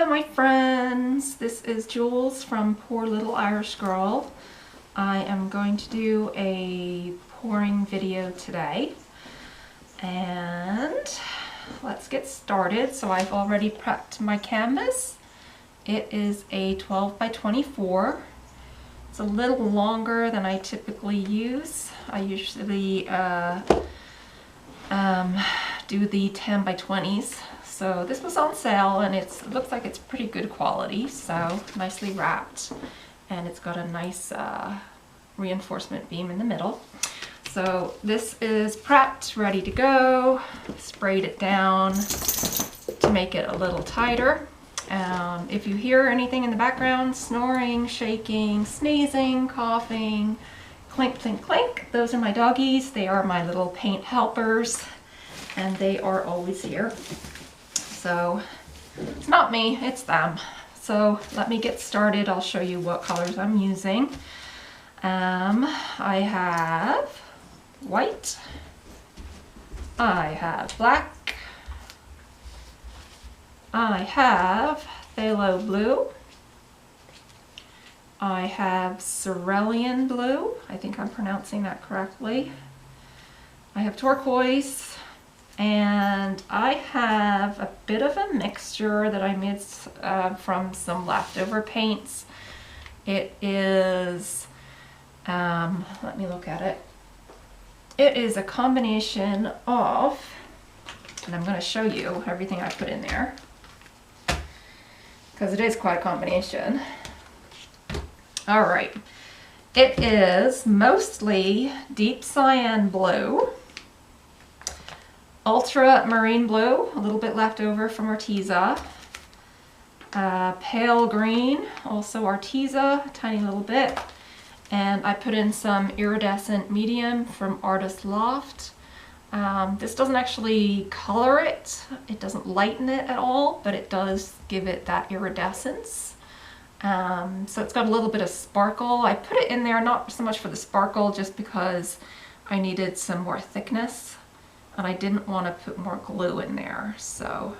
my friends, this is Jules from Poor Little Irish Girl. I am going to do a pouring video today, and let's get started. So I've already prepped my canvas. It is a 12 by 24. It's a little longer than I typically use. I usually do the 10 by 20s. So this was on sale, and it looks like it's pretty good quality, so nicely wrapped, and it's got a nice reinforcement beam in the middle. So this is prepped, ready to go. Sprayed it down to make it a little tighter. If you hear anything in the background, snoring, shaking, sneezing, coughing, clink, clink, clink, those are my doggies. They are my little paint helpers, and they are always here. So it's not me, it's them. So let me get started. I'll show you what colors I'm using. I have white, I have black, I have phthalo blue, I have cerulean blue, I think I'm pronouncing that correctly, I have turquoise, and I have a bit of a mixture that I made from some leftover paints. It is, let me look at it. It is a combination of, and I'm going to show you everything I put in there, because it is quite a combination. All right, it is mostly deep cyan blue, ultramarine blue, a little bit left over from Arteza, pale green, also Arteza, a tiny little bit, and I put in some iridescent medium from Loft. This doesn't actually color it, it doesn't lighten it at all, but it does give it that iridescence. So it's got a little bit of sparkle. I put it in there not so much for the sparkle, just because I needed some more thickness, and I didn't want to put more glue in there. So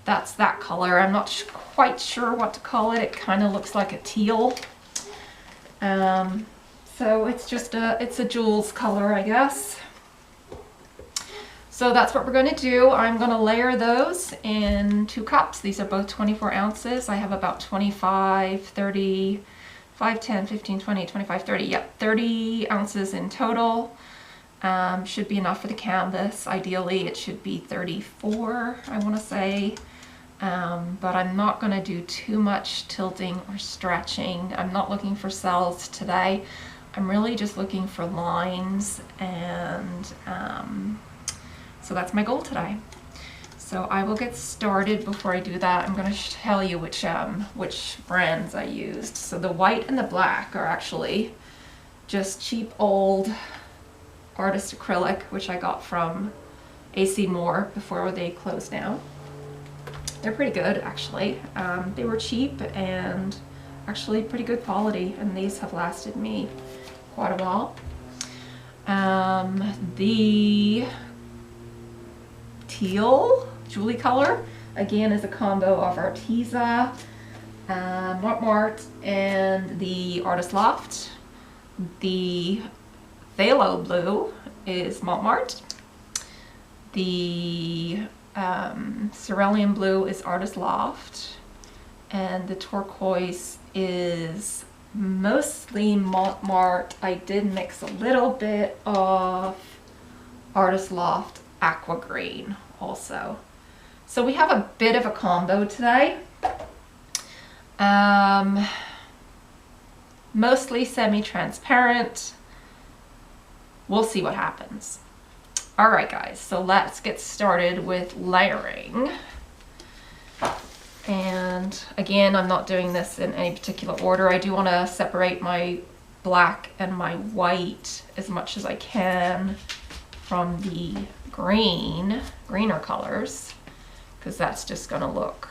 that's that color. I'm not quite sure what to call it. It kind of looks like a teal. So it's just it's a Jules color, I guess. So that's what we're going to do. I'm going to layer those in 2 cups. These are both 24 ounces. I have about 25, 30, 5, 10, 15, 20, 25, 30. Yep, 30 ounces in total. Should be enough for the canvas. Ideally, it should be 34, I want to say. But I'm not going to do too much tilting or stretching. I'm not looking for cells today. I'm really just looking for lines, and so that's my goal today. So I will get started. Before I do that, I'm going to tell you which brands I used. So the white and the black are actually just cheap old artist acrylic, which I got from AC Moore before they closed down. They're pretty good, actually. They were cheap and actually pretty good quality, and these have lasted me quite a while. The teal Julie color, again, is a combo of Arteza, Mont, and the Loft. The phthalo blue is Mont. The cerulean blue is Loft, and the turquoise is mostly Mont. I did mix a little bit of Loft Aquamarine also. So we have a bit of a combo today. Mostly semi-transparent. We'll see what happens. All right, guys, so let's get started with layering. And again, I'm not doing this in any particular order. I do want to separate my black and my white as much as I can from the greener colors, because that's just going to look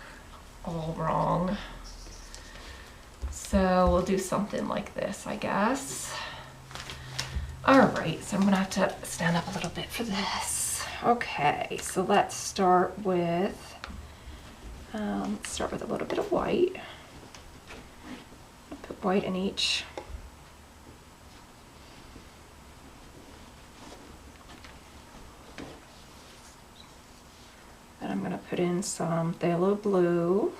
all wrong. So we'll do something like this, I guess. All right, so I'm gonna have to stand up a little bit for this. Okay, so let's start with Let's start with a little bit of white. I'll put white in each. And I'm going to put in some phthalo blue.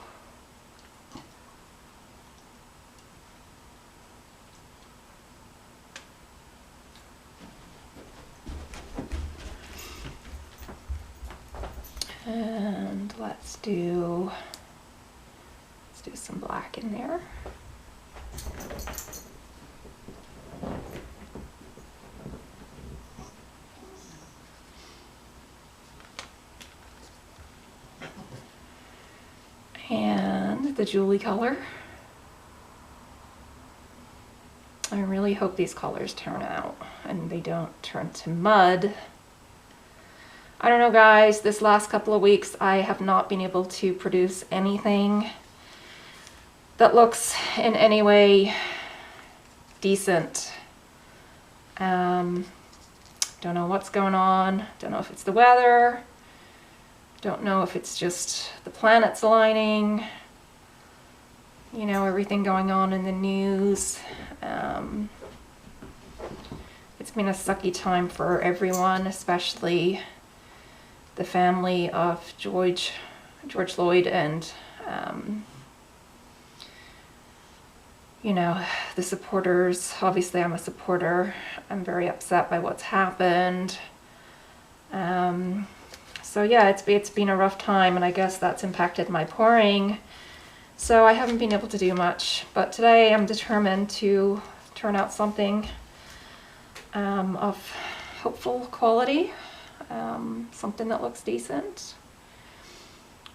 And let's do some black in there. And the Julie color. I really hope these colors turn out and they don't turn to mud. I don't know, guys, this last couple of weeks I have not been able to produce anything that looks in any way decent. Don't know what's going on. Don't know if it's the weather. Don't know if it's just the planets aligning. You know, everything going on in the news. It's been a sucky time for everyone, especially the family of George Floyd and you know, the supporters. Obviously I'm a supporter. I'm very upset by what's happened. So yeah, it's been a rough time, and I guess that's impacted my pouring. So I haven't been able to do much, but today I'm determined to turn out something of hopeful quality, something that looks decent.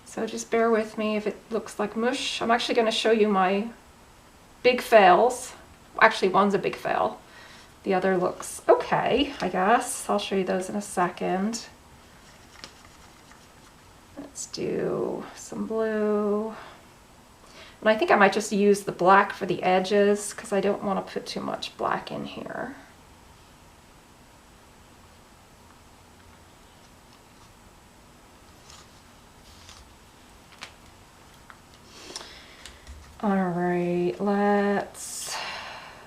So just bear with me if it looks like mush. I'm actually going to show you my big fails. Actually, one's a big fail. The other looks okay, I guess. I'll show you those in a second. Let's do some blue. And I think I might just use the black for the edges because I don't want to put too much black in here. All right, let's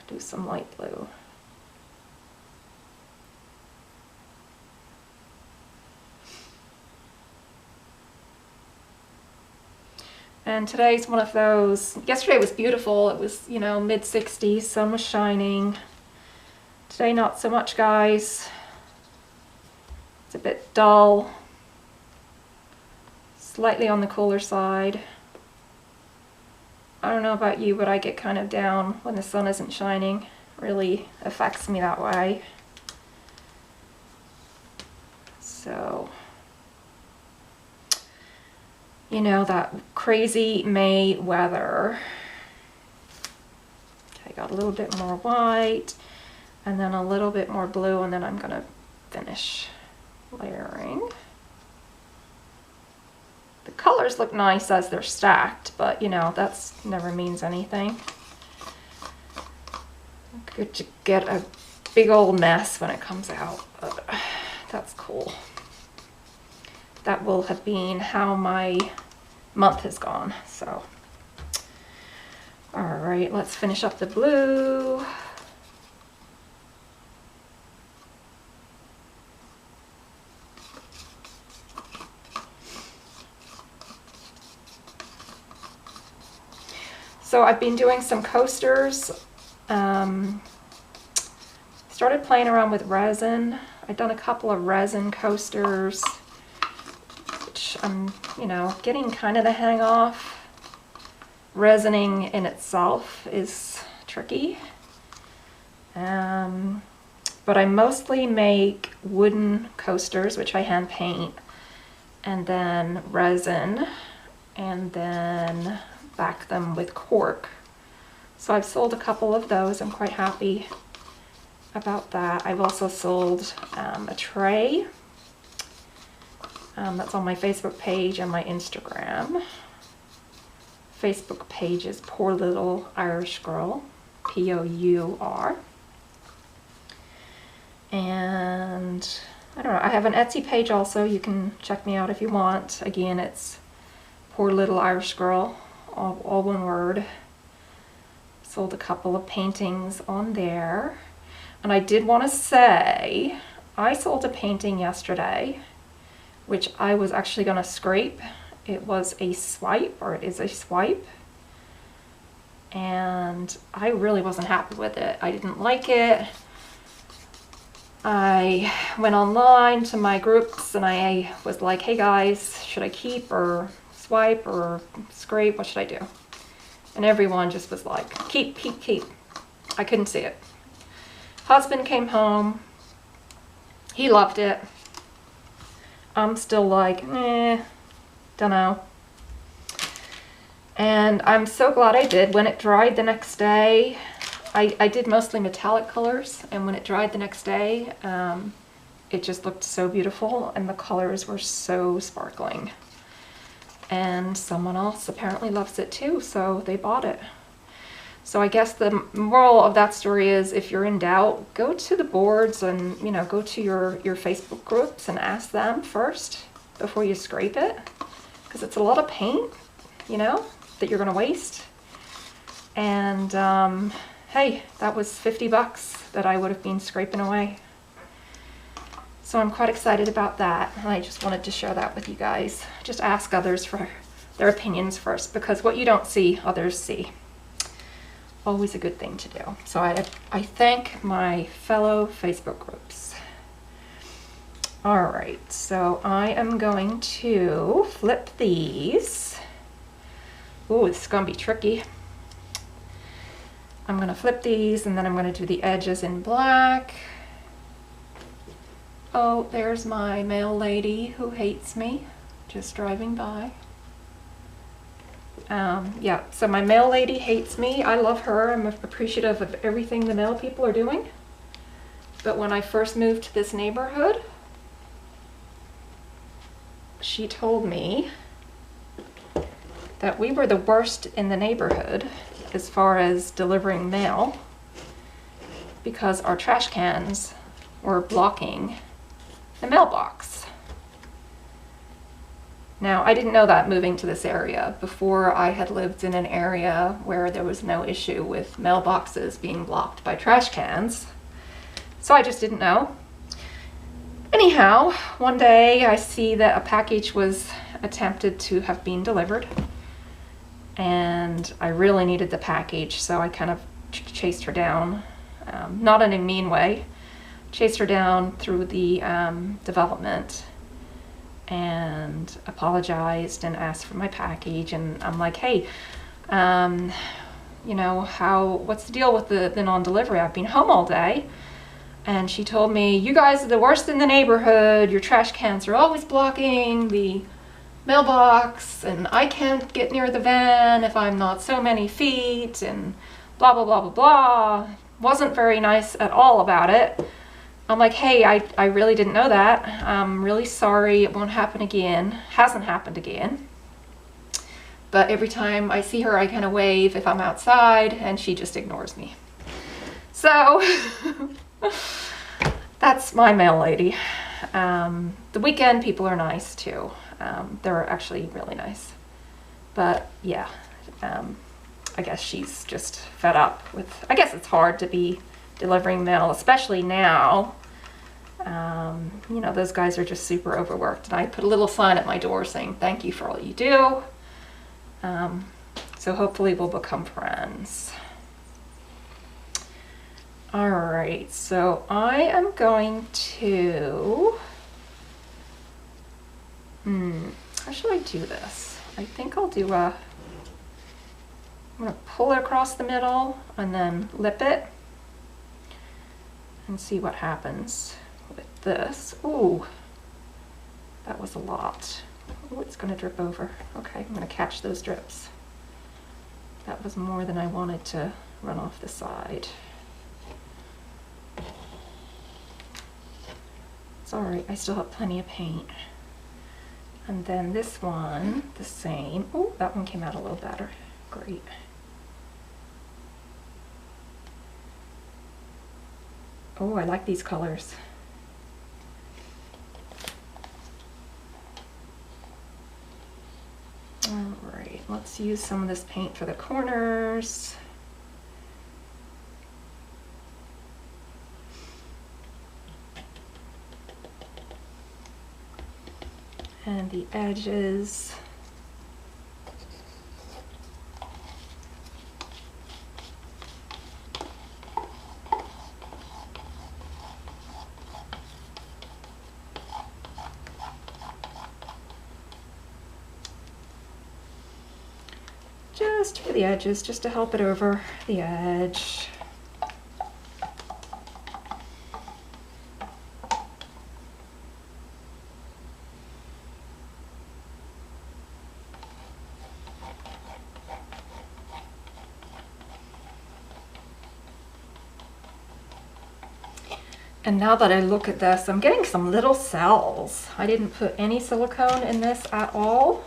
do some light blue. And today's one of those. Yesterday was beautiful. It was, you know, mid-60s, sun was shining. Today not so much, guys. It's a bit dull. Slightly on the cooler side. I don't know about you, but I get kind of down when the sun isn't shining. It really affects me that way. So, you know, that crazy May weather. I got a little bit more white and then a little bit more blue, and then I'm gonna finish layering. The colors look nice as they're stacked, but you know, that's never means anything. Good to get a big old mess when it comes out, but that's cool. That will have been how my month has gone, so. All right, let's finish up the blue. So I've been doing some coasters. Started playing around with resin. I've done a couple of resin coasters, which I'm, you know, getting kind of the hang of. Resining in itself is tricky. But I mostly make wooden coasters, which I hand paint, and then resin, and then back them with cork. So I've sold a couple of those. I'm quite happy about that. I've also sold a tray that's on my Facebook page and my Instagram. Facebook page is Poor Little Irish Girl, P-O-U-R. And I don't know, I have an Etsy page also. You can check me out if you want. Again, it's Poor Little Irish Girl, all one word. Sold a couple of paintings on there. And I did want to say, I sold a painting yesterday, which I was actually going to scrape. It was a swipe, or it is a swipe. And I really wasn't happy with it. I didn't like it. I went online to my groups and I was like, hey guys, should I keep or swipe or scrape? What should I do? And everyone just was like, keep, keep, keep. I couldn't see it. Husband came home. He loved it. I'm still like, don't know. And I'm so glad I did. When it dried the next day, I did mostly metallic colors, and when it dried the next day, it just looked so beautiful, and the colors were so sparkling. And someone else apparently loves it too, so they bought it. So I guess the moral of that story is, if you're in doubt, go to the boards and, you know, go to your Facebook groups and ask them first before you scrape it, because it's a lot of paint, you know, that you're going to waste. And hey, that was 50 bucks that I would have been scraping away. So I'm quite excited about that, and I just wanted to share that with you guys. Just ask others for their opinions first, because what you don't see, others see. Always a good thing to do. So I thank my fellow Facebook groups. All right, so I am going to flip these. Ooh, this is gonna be tricky. I'm gonna flip these, and then I'm gonna do the edges in black. Oh, there's my mail lady who hates me, just driving by. Yeah, so my mail lady hates me. I love her. I'm appreciative of everything the mail people are doing. But when I first moved to this neighborhood, she told me that we were the worst in the neighborhood as far as delivering mail, because our trash cans were blocking the mailbox. Now, I didn't know that moving to this area. Before, I had lived in an area where there was no issue with mailboxes being blocked by trash cans. So I just didn't know. Anyhow, one day I see that a package was attempted to have been delivered, and I really needed the package, so I kind of chased her down, not in a mean way, chased her down through the development and apologized and asked for my package. And I'm like, hey, you know, what's the deal with the non-delivery? I've been home all day. And she told me, you guys are the worst in the neighborhood. Your trash cans are always blocking the mailbox, and I can't get near the van if I'm not so many feet, and blah, blah, blah, blah, blah. Wasn't very nice at all about it. I'm like, hey, I really didn't know that. I'm really sorry. It won't happen again. Hasn't happened again. But every time I see her, I kind of wave if I'm outside, and she just ignores me. So that's my mail lady. The weekend people are nice too. They're actually really nice. But yeah, I guess she's just fed up with, I guess it's hard to be delivering mail, especially now. You know, those guys are just super overworked. And I put a little sign at my door saying, thank you for all you do. So hopefully we'll become friends. All right, so I am going to, how should I do this? I think I'll do I'm gonna pull it across the middle and then lip it and see what happens with this. Ooh, that was a lot. Oh, it's gonna drip over. Okay, I'm gonna catch those drips. That was more than I wanted to run off the side. It's all right, I still have plenty of paint. And then this one, the same. Oh, that one came out a little better. Great. Oh, I like these colors. All right, let's use some of this paint for the corners. And the edges. Just for the edges, just to help it over the edge. And now that I look at this, I'm getting some little cells. I didn't put any silicone in this at all.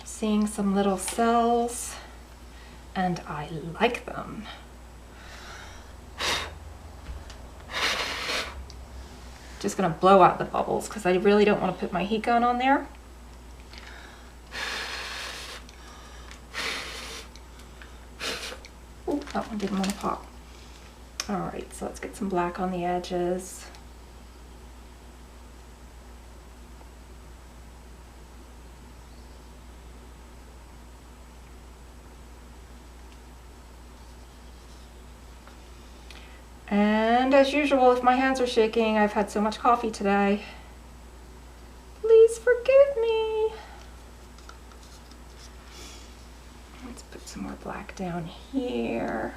Seeing some little cells, and I like them. Just gonna blow out the bubbles because I really don't want to put my heat gun on there. Oh, that one didn't want to pop. All right, so let's get some black on the edges. And as usual, if my hands are shaking, I've had so much coffee today. Please forgive me. Let's put some more black down here.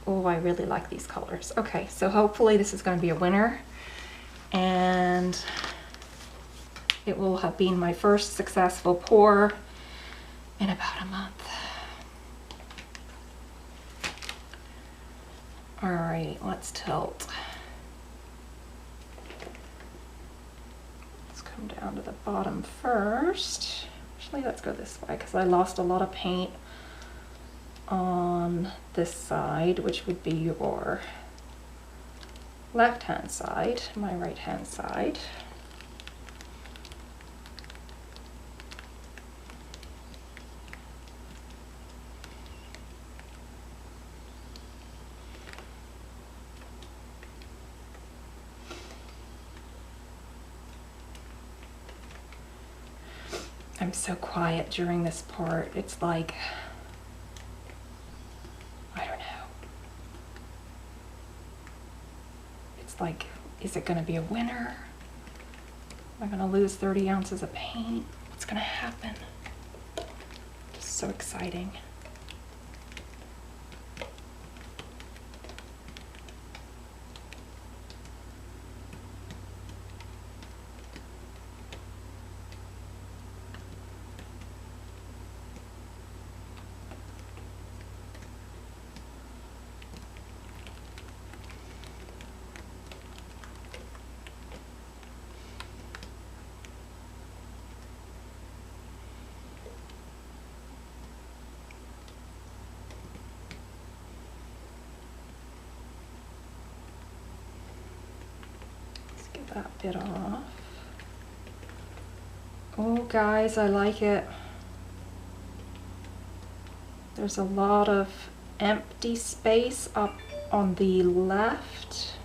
Oh, I really like these colors. Okay, so hopefully this is going to be a winner. And it will have been my first successful pour in about a month. All right, let's tilt. Let's come down to the bottom first. Actually, let's go this way because I lost a lot of paint on this side, which would be your left-hand side, my right-hand side. I'm so quiet during this part. It's like, I don't know. It's like, is it going to be a winner? Am I going to lose 30 ounces of paint? What's going to happen? Just so exciting. That bit off. Oh guys, I like it. There's a lot of empty space up on the left,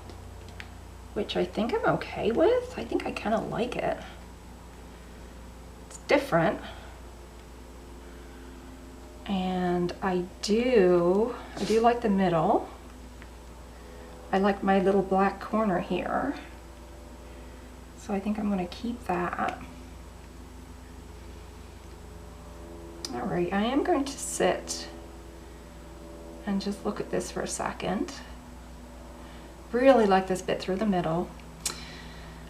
which I think I'm okay with. I think I kind of like it. It's different. And I do like the middle. I like my little black corner here. So I think I'm going to keep that. All right, I am going to sit and just look at this for a second. Really like this bit through the middle.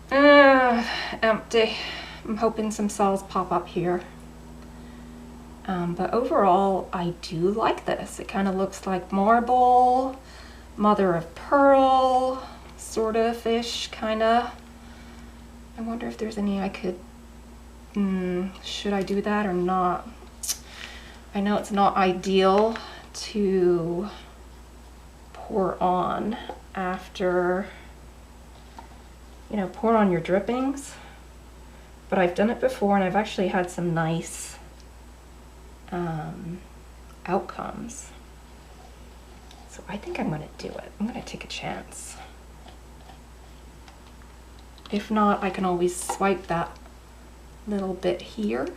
Empty. I'm hoping some cells pop up here. But overall, I do like this. It kind of looks like marble, mother of pearl, sort of ish, kind of. I wonder if there's any I could, should I do that or not? I know it's not ideal to pour on after, pour on your drippings, but I've done it before and I've actually had some nice outcomes. So I think I'm going to do it. I'm going to take a chance. If not, I can always swipe that little bit here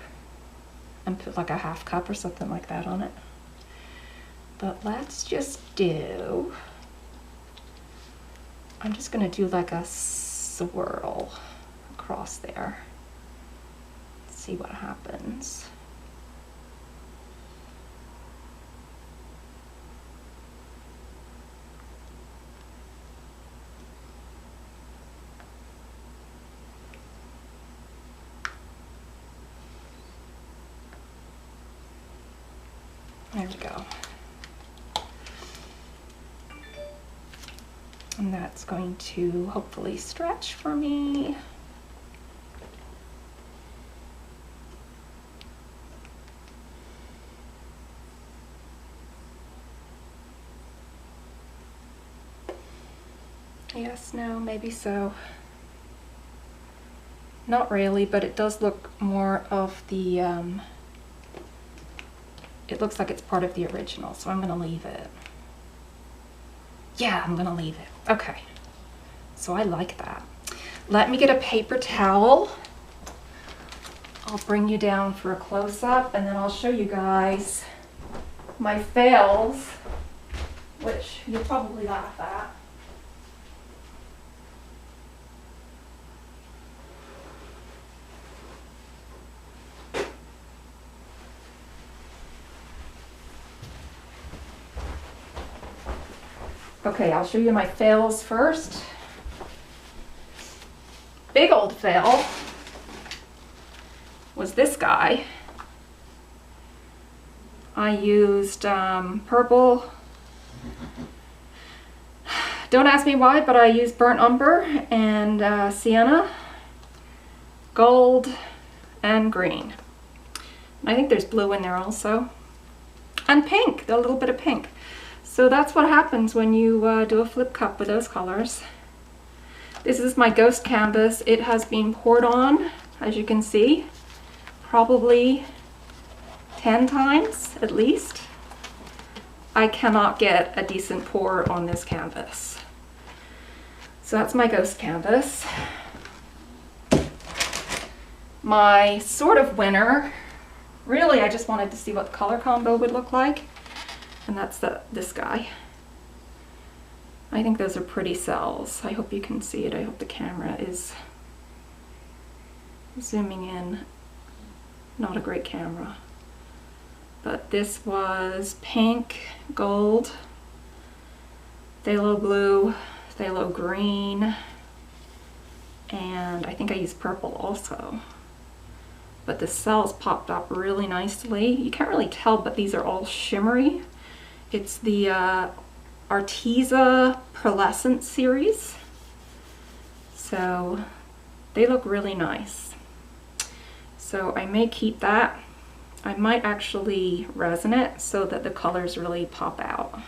and put like a half cup or something like that on it. But let's just do, I'm just going to do like a swirl across there. Let's see what happens. There we go. And that's going to hopefully stretch for me. Yes, no, maybe so. Not really, but it does look more of the, it looks like it's part of the original, so I'm gonna leave it. Yeah, I'm gonna leave it. Okay, so I like that. Let me get a paper towel. I'll bring you down for a close-up, and then I'll show you guys my fails, which you'll probably laugh at. Okay, I'll show you my fails first. Big old fail was this guy. I used purple. Don't ask me why, but I used burnt umber and sienna, gold, and green. And I think there's blue in there also. And pink, a little bit of pink. So that's what happens when you do a flip cup with those colors. This is my ghost canvas. It has been poured on, as you can see, probably 10 times at least. I cannot get a decent pour on this canvas. So that's my ghost canvas. My sort of winner, really I just wanted to see what the color combo would look like. And that's this guy. I think those are pretty cells. I hope you can see it. I hope the camera is zooming in. Not a great camera. But this was pink, gold, phthalo blue, phthalo green, and I think I used purple also. But the cells popped up really nicely. You can't really tell, but these are all shimmery. It's the Arteza Pearlescent series. So they look really nice. So I may keep that. I might actually resin it so that the colors really pop out.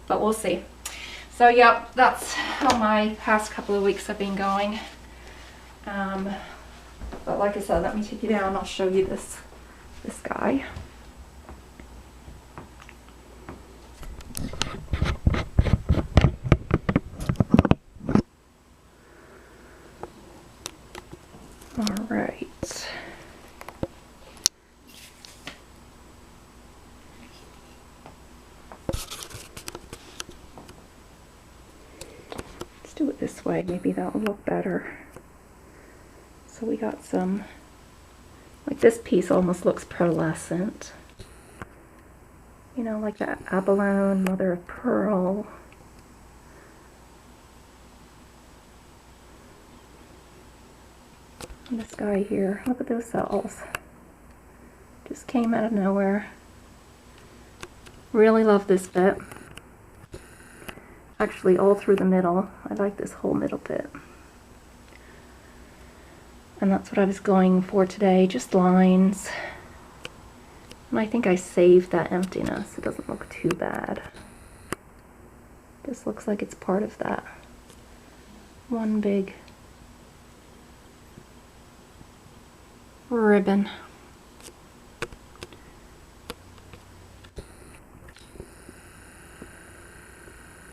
But we'll see. So yeah, that's how my past couple of weeks have been going. But like I said, let me take you down. I'll show you this guy. All right. Let's do it this way. Maybe that will look better. So we got some, like this piece almost looks pearlescent. You know, like that abalone, mother of pearl. And this guy here, look at those cells. Just came out of nowhere. Really love this bit. Actually all through the middle. I like this whole middle bit. And that's what I was going for today, just lines. And I think I saved that emptiness. It doesn't look too bad. Just looks like it's part of that one big ribbon.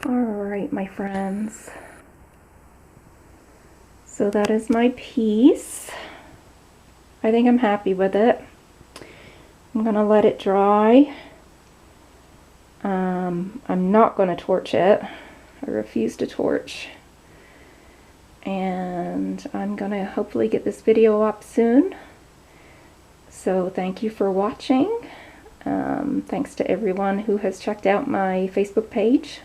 Alright, my friends. So that is my piece. I think I'm happy with it. I'm going to let it dry. I'm not going to torch it. I refuse to torch. And I'm going to hopefully get this video up soon. So thank you for watching. Thanks to everyone who has checked out my Facebook page.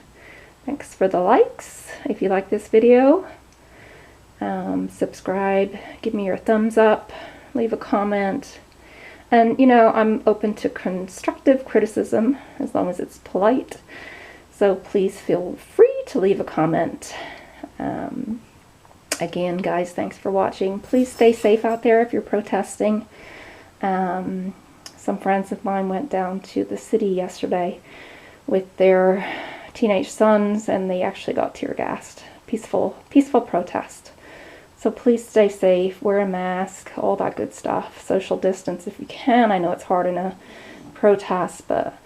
Thanks for the likes. If you like this video, subscribe, give me your thumbs up, leave a comment. And, you know, I'm open to constructive criticism as long as it's polite. So please feel free to leave a comment. Again, guys, thanks for watching. Please stay safe out there if you're protesting. Some friends of mine went down to the city yesterday with their teenage sons, and they actually got tear gassed. Peaceful protest. So please stay safe, wear a mask, all that good stuff. Social distance if you can. I know it's hard in a protest, but,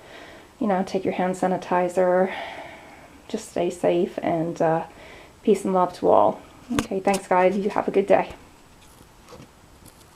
you know, take your hand sanitizer. Just stay safe, and peace and love to all. Okay, thanks guys. You have a good day.